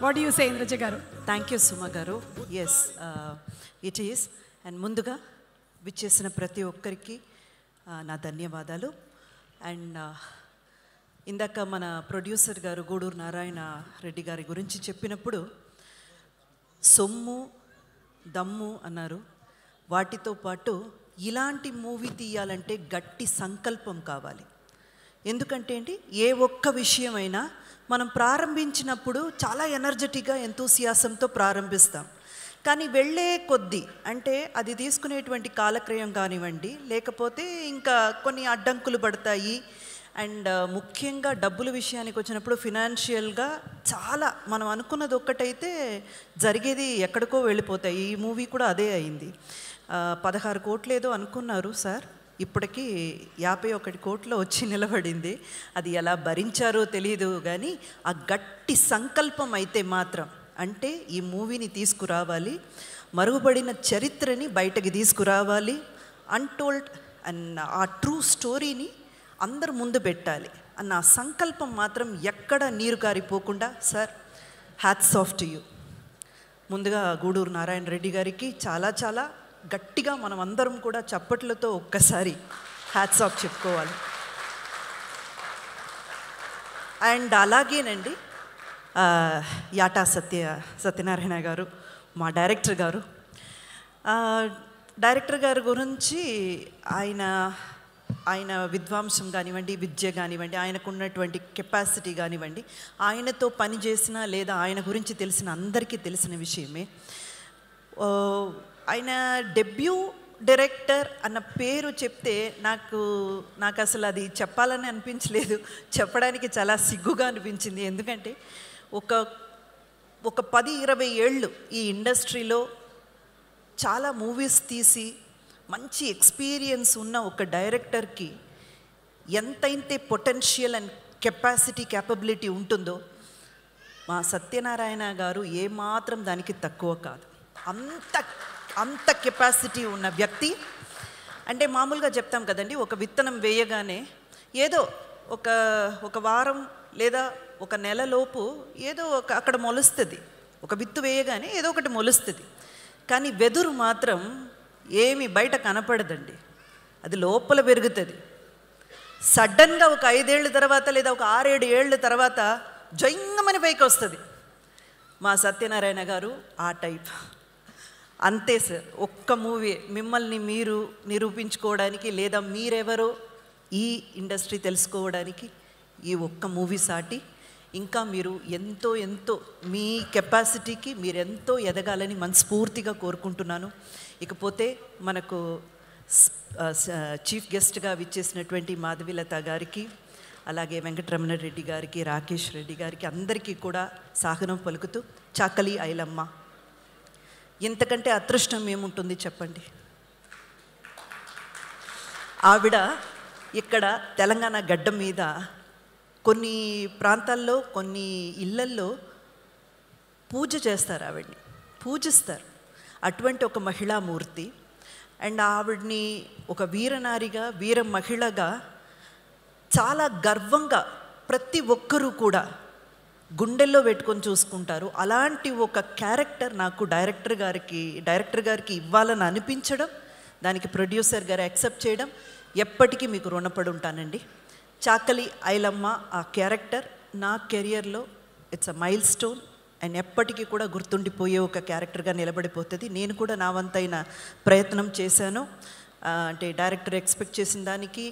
What do you say Indraja గారు? Thank you Suma గారు. Yes, it is. And ముందుగా విచ్చేసిన ప్రతి ఒక్కరికి నా ధన్యవాదాలు. అండ్ ఇందాక మన ప్రొడ్యూసర్ గారు గూడూరు నారాయణ రెడ్డి గారి గురించి చెప్పినప్పుడు సొమ్ము దమ్ము అన్నారు. వాటితో పాటు ఇలాంటి మూవీ తీయాలంటే గట్టి సంకల్పం కావాలి. ఎందుకంటే అండి, ఏ ఒక్క విషయమైనా మనం ప్రారంభించినప్పుడు చాలా ఎనర్జెటిక్గా ఎంతూసియాసంతో ప్రారంభిస్తాం. కానీ వెళ్ళే కొద్దీ అంటే అది తీసుకునేటువంటి కాలక్రయం కానివ్వండి, లేకపోతే ఇంకా కొన్ని అడ్డంకులు పడతాయి. అండ్ ముఖ్యంగా డబ్బుల విషయానికి వచ్చినప్పుడు ఫినాన్షియల్గా చాలా మనం అనుకున్నది ఒక్కటైతే జరిగేది ఎక్కడికో వెళ్ళిపోతాయి. ఈ మూవీ కూడా అదే అయింది. 16 కోట్లు ఏదో అనుకున్నారు సార్, ఇప్పటికీ 51 కోట్లు వచ్చి నిలబడింది. అది ఎలా భరించారో తెలియదు, కానీ ఆ గట్టి సంకల్పం అయితే మాత్రం అంటే ఈ మూవీని తీసుకురావాలి, మరుగుపడిన చరిత్రని బయటకి తీసుకురావాలి, అన్టోల్డ్ అండ్ ఆ ట్రూ స్టోరీని అందరు ముందు పెట్టాలి అన్న సంకల్పం మాత్రం ఎక్కడ నీరు కారిపోకుండా sir, hats off to you. ముందుగా గూడూరు నారాయణ రెడ్డి గారికి చాలా చాలా గట్టిగా మనం అందరం కూడా చప్పట్లతో ఒక్కసారి హ్యాట్స్ ఆఫ్ చెప్పుకోవాలి. అండ్ అలాగేనండి యాటా సత్యనారాయణ గారు, మా డైరెక్టర్ గారు గురించి ఆయన విద్వాంసం కానివ్వండి, విద్య కానివ్వండి, ఆయనకు ఉన్నటువంటి కెపాసిటీ కానివ్వండి, ఆయనతో పనిచేసిన లేదా ఆయన గురించి తెలిసిన అందరికీ తెలిసిన విషయమే. ఆయన డెబ్యూ డైరెక్టర్ అన్న పేరు చెప్తే నాకు అసలు అది చెప్పాలని అనిపించలేదు, చెప్పడానికి చాలా సిగ్గుగా అనిపించింది. ఎందుకంటే ఒక 10-20 ఏళ్ళు ఈ ఇండస్ట్రీలో చాలా మూవీస్ తీసి మంచి ఎక్స్పీరియన్స్ ఉన్న ఒక డైరెక్టర్కి ఎంతైతే పొటెన్షియల్ అండ్ క్యాపబిలిటీ ఉంటుందో మా సత్యనారాయణ గారు ఏమాత్రం దానికి తక్కువ కాదు. అంత కెపాసిటీ ఉన్న వ్యక్తి. అంటే మామూలుగా చెప్తాం కదండి, ఒక విత్తనం వేయగానే ఏదో ఒక వారం లేదా ఒక నెలలోపు ఏదో అక్కడ మొలుస్తుంది. ఒక విత్తు వేయగానే ఏదో ఒకటి మొలుస్తుంది. కానీ వెదురు మాత్రం ఏమి బయట కనపడదండి, అది లోపల పెరుగుతుంది. సడన్గా ఒక 5 ఏళ్ళ తర్వాత లేదా ఒక 6-7 ఏళ్ళ తర్వాత జంగమని పైకి వస్తుంది. మా సత్యనారాయణ గారు ఆ టైప్. అంతే సార్, ఒక్క మూవీ మిమ్మల్ని మీరు నిరూపించుకోవడానికి లేదా మీరెవరో ఈ ఇండస్ట్రీ తెలుసుకోవడానికి ఈ ఒక్క మూవీ సాటి. ఇంకా మీరు ఎంతో మీ కెపాసిటీకి మీరెంతో ఎదగాలని మనస్ఫూర్తిగా కోరుకుంటున్నాను. ఇకపోతే మనకు చీఫ్ గెస్ట్గా విచ్చేసినటువంటి మాధవీలత గారికి, అలాగే వెంకటరమణ రెడ్డి గారికి, రాకేష్ రెడ్డి గారికి అందరికీ కూడా సాగనం పలుకుతూ, చాకలి ఐలమ్మ ఇంతకంటే అదృష్టం ఏముంటుంది చెప్పండి. ఆవిడ ఇక్కడ తెలంగాణ గడ్డ మీద కొన్ని ప్రాంతాల్లో కొన్ని ఇళ్ళల్లో పూజ చేస్తారు, ఆవిడ్ని పూజిస్తారు. అటువంటి ఒక మహిళామూర్తి. అండ్ ఆవిడ్ని ఒక వీరనారిగా, వీర మహిళగా చాలా గర్వంగా ప్రతి ఒక్కరూ కూడా గుండెల్లో పెట్టుకొని చూసుకుంటారు. అలాంటి ఒక క్యారెక్టర్ నాకు డైరెక్టర్ గారికి ఇవ్వాలని అనిపించడం, దానికి ప్రొడ్యూసర్ గారు యాక్సెప్ట్ చేయడం, ఎప్పటికీ మీకు రుణపడి ఉంటానండి. చాకలి ఐలమ్మ ఆ క్యారెక్టర్ నా కెరియర్లో it's a mile stone and ఎప్పటికీ కూడా గుర్తుండిపోయే ఒక క్యారెక్టర్గా నిలబడిపోతుంది. నేను కూడా నా వంతైన ప్రయత్నం చేశాను. అంటే డైరెక్టర్ ఎక్స్పెక్ట్ చేసిన దానికి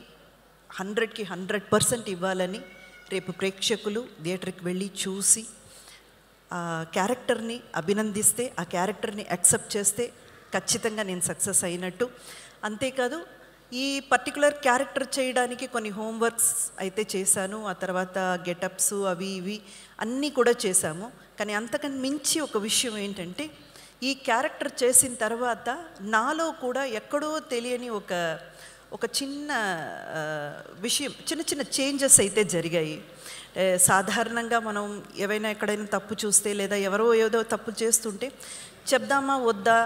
100కి 100% ఇవ్వాలని. రేపు ప్రేక్షకులు థియేటర్కి వెళ్ళి చూసి ఆ క్యారెక్టర్ని అభినందిస్తే, ఆ క్యారెక్టర్ని యాక్సెప్ట్ చేస్తే ఖచ్చితంగా నేను సక్సెస్ అయినట్టు. అంతేకాదు, ఈ పర్టికులర్ క్యారెక్టర్ చేయడానికి కొన్ని హోంవర్క్స్ అయితే చేశాను. ఆ తర్వాత గెటప్స్ అవి ఇవి అన్నీ కూడా చేశాము. కానీ అంతకన్నా మించి ఒక విషయం ఏంటంటే, ఈ క్యారెక్టర్ చేసిన తర్వాత నాలో కూడా ఎక్కడో తెలియని ఒక చిన్న విషయం, చిన్న చేంజెస్ అయితే జరిగాయి. సాధారణంగా మనం ఏవైనా ఎక్కడైనా తప్పు చూస్తే లేదా ఎవరో ఏదో తప్పు చేస్తుంటే చెప్దామా వద్దా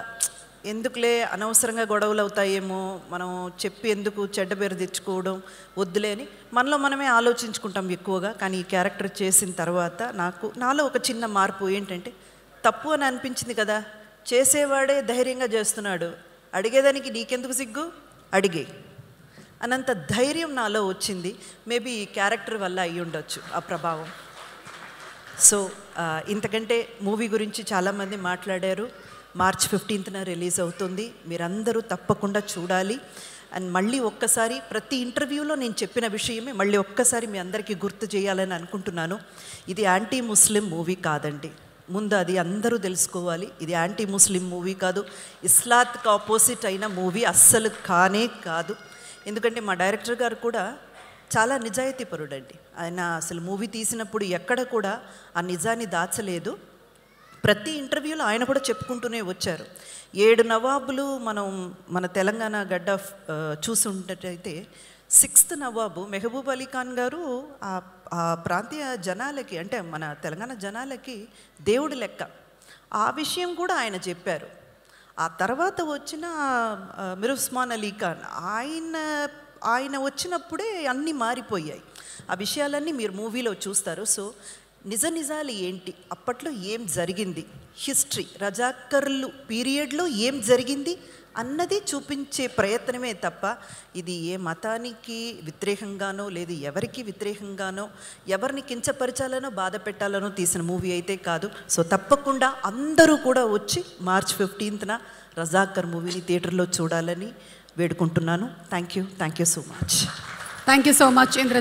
ఎందుకులే అనవసరంగా గొడవలు అవుతాయేమో, మనం చెప్పి ఎందుకు చెడ్డ పేరు తెచ్చుకోవడం వద్దులే అని మనలో మనమే ఆలోచించుకుంటాం ఎక్కువగా. కానీ ఈ క్యారెక్టర్ చేసిన తర్వాత నాలో ఒక చిన్న మార్పు ఏంటంటే, తప్పు అని అనిపించింది కదా, చేసేవాడే ధైర్యంగా చేస్తున్నాడు, అడిగేదానికి నీకెందుకు సిగ్గు, అడిగే అనంత ధైర్యం నాలో వచ్చింది. మేబీ ఈ క్యారెక్టర్ వల్ల అయ్యి ఉండొచ్చు ఆ ప్రభావం. సో ఇంతకంటే మూవీ గురించి చాలామంది మాట్లాడారు. మార్చ్ 15న రిలీజ్ అవుతుంది, మీరందరూ తప్పకుండా చూడాలి. అండ్ మళ్ళీ ఒక్కసారి ప్రతి ఇంటర్వ్యూలో నేను చెప్పిన విషయమే మళ్ళీ ఒక్కసారి మీ అందరికీ గుర్తు చేయాలని అనుకుంటున్నాను. ఇది యాంటీ ముస్లిం మూవీ కాదండి, ముందు అది అందరూ తెలుసుకోవాలి. ఇది యాంటీ ముస్లిం మూవీ కాదు, ఇస్లాత్కి ఆపోజిట్ అయిన మూవీ అస్సలు కానే కాదు. ఎందుకంటే మా డైరెక్టర్ గారు కూడా చాలా నిజాయితీపరుడండి. ఆయన అసలు మూవీ తీసినప్పుడు ఎక్కడ కూడా ఆ నిజాన్ని దాచలేదు. ప్రతి ఇంటర్వ్యూలో ఆయన కూడా చెప్పుకుంటూనే వచ్చారు. 7 నవాబులు మన తెలంగాణ గడ్డ చూసుంటట్టయితే 6th నవాబు మెహబూబ్ అలీ ఖాన్ గారు ఆ ప్రాంతీయ జనాలకి, అంటే మన తెలంగాణ జనాలకి దేవుడి లెక్క. ఆ విషయం కూడా ఆయన చెప్పారు. ఆ తర్వాత వచ్చిన మీర్ ఉస్మాన్ అలీ ఖాన్ ఆయన వచ్చినప్పుడే అన్నీ మారిపోయాయి. ఆ విషయాలన్నీ మీరు మూవీలో చూస్తారు. సో నిజాలు ఏంటి, అప్పట్లో ఏం జరిగింది, హిస్టరీ రజాకర్లు పీరియడ్లో ఏం జరిగింది అన్నది చూపించే ప్రయత్నమే తప్ప ఇది ఏ మతానికి వ్యతిరేకంగానో లేదు ఎవరికి వ్యతిరేకంగానో ఎవరిని కించపరచాలనో బాధ పెట్టాలనో తీసిన మూవీ అయితే కాదు. సో తప్పకుండా అందరూ కూడా వచ్చి మార్చ్ 15న రజాకర్ మూవీని థియేటర్లో చూడాలని వేడుకుంటున్నాను. Thank you so much. Thank you so much Indra.